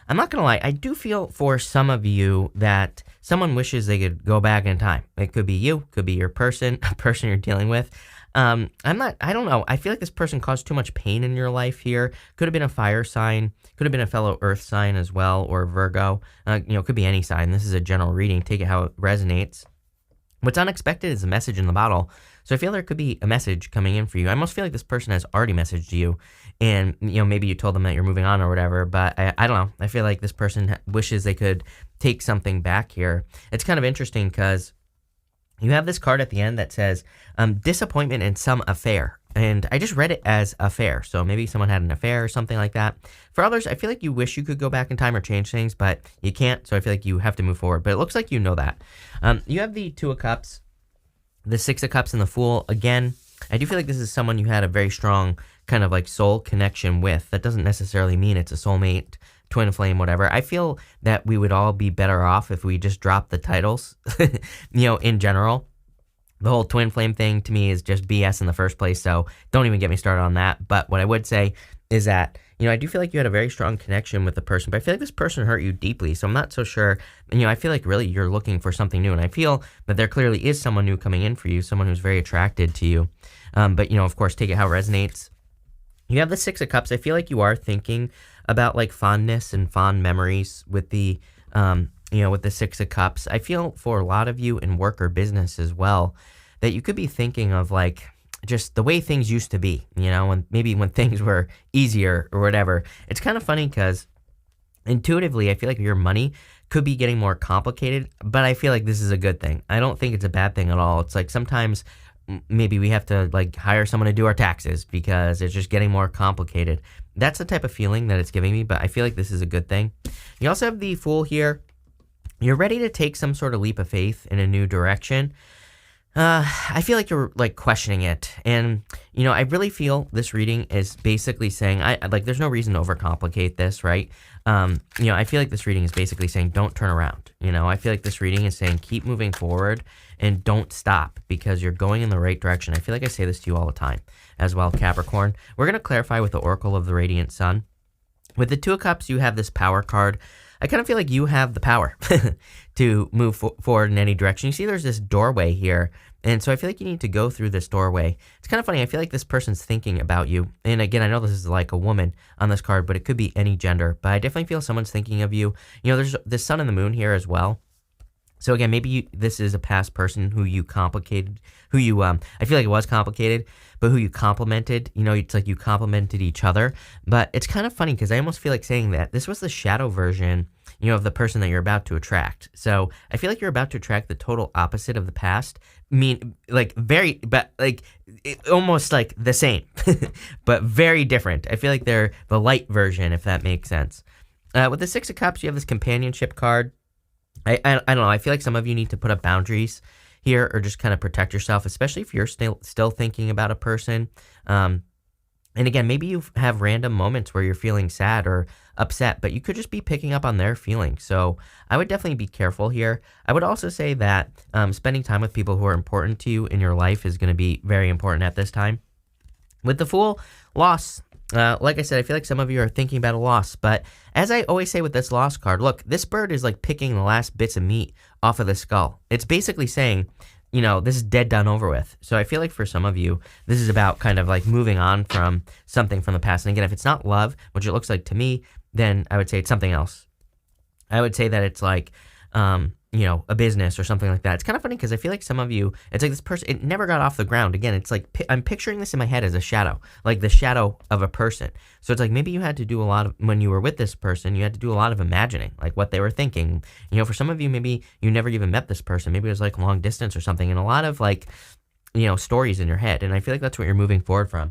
I'm not going to lie, I do feel for some of you that someone wishes they could go back in time. It could be you, could be your person, a person you're dealing with. I don't know. I feel like this person caused too much pain in your life here. Could have been a fire sign, could have been a fellow earth sign as well, or Virgo. Could be any sign. This is a general reading. Take it how it resonates. What's unexpected is a message in the bottle. So I feel there could be a message coming in for you. I almost feel like this person has already messaged you, and maybe you told them that you're moving on or whatever. But I don't know. I feel like this person wishes they could take something back here. It's kind of interesting because you have this card at the end that says disappointment in some affair. And I just read it as affair. So maybe someone had an affair or something like that. For others, I feel like you wish you could go back in time or change things, but you can't. So I feel like you have to move forward. But it looks like you know that. You have the Two of Cups, the Six of Cups, and the Fool. Again, I do feel like this is someone you had a very strong kind of like soul connection with. That doesn't necessarily mean it's a soulmate, twin flame, whatever. I feel that we would all be better off if we just dropped the titles, in general. The whole twin flame thing to me is just BS in the first place, so don't even get me started on that. But what I would say is that, I do feel like you had a very strong connection with the person, but I feel like this person hurt you deeply, so I'm not so sure. I feel like really you're looking for something new, and I feel that there clearly is someone new coming in for you, someone who's very attracted to you. But, of course, take it how it resonates. You have the Six of Cups. I feel like you are thinking about, like, fondness and fond memories with the with the Six of Cups. I feel for a lot of you in work or business as well, that you could be thinking of like just the way things used to be, and maybe when things were easier or whatever. It's kind of funny because intuitively, I feel like your money could be getting more complicated, but I feel like this is a good thing. I don't think it's a bad thing at all. It's like sometimes maybe we have to like hire someone to do our taxes because it's just getting more complicated. That's the type of feeling that it's giving me, but I feel like this is a good thing. You also have the Fool here. You're ready to take some sort of leap of faith in a new direction. I feel like you're like questioning it, and I really feel this reading is basically saying there's no reason to overcomplicate this, right? I feel like this reading is basically saying don't turn around. I feel like this reading is saying keep moving forward and don't stop because you're going in the right direction. I feel like I say this to you all the time as well, Capricorn. We're going to clarify with the Oracle of the Radiant Sun. With the Two of Cups, you have this power card. I kind of feel like you have the power to move forward in any direction. You see there's this doorway here, and so I feel like you need to go through this doorway. It's kind of funny. I feel like this person's thinking about you. And again, I know this is like a woman on this card, but it could be any gender. But I definitely feel someone's thinking of you. There's the sun and the moon here as well. So again, maybe this is a past person who you complicated, I feel like it was complicated, but who you complimented. It's like you complimented each other. But it's kind of funny because I almost feel like saying that this was the shadow version, of the person that you're about to attract. So I feel like you're about to attract the total opposite of the past. Almost like the same, but very different. I feel like they're the light version, if that makes sense. With the Six of Cups, you have this companionship card. I don't know. I feel like some of you need to put up boundaries here or just kind of protect yourself, especially if you're still thinking about a person. And again, maybe you have random moments where you're feeling sad or upset, but you could just be picking up on their feelings. So I would definitely be careful here. I would also say that spending time with people who are important to you in your life is going to be very important at this time. With the Fool, loss. Like I said, I feel like some of you are thinking about a loss, but as I always say with this loss card, look, this bird is like picking the last bits of meat off of the skull. It's basically saying, this is dead, done, over with. So I feel like for some of you, this is about kind of like moving on from something from the past. And again, if it's not love, which it looks like to me, then I would say it's something else. I would say that it's like, a business or something like that. It's kind of funny because I feel like some of you, it's like this person, it never got off the ground. Again, it's like, I'm picturing this in my head as a shadow, like the shadow of a person. So it's like maybe you had to do a lot of, when you were with this person, you had to do a lot of imagining, like what they were thinking. For some of you, maybe you never even met this person. Maybe it was like long distance or something, and a lot of like, stories in your head. And I feel like that's what you're moving forward from.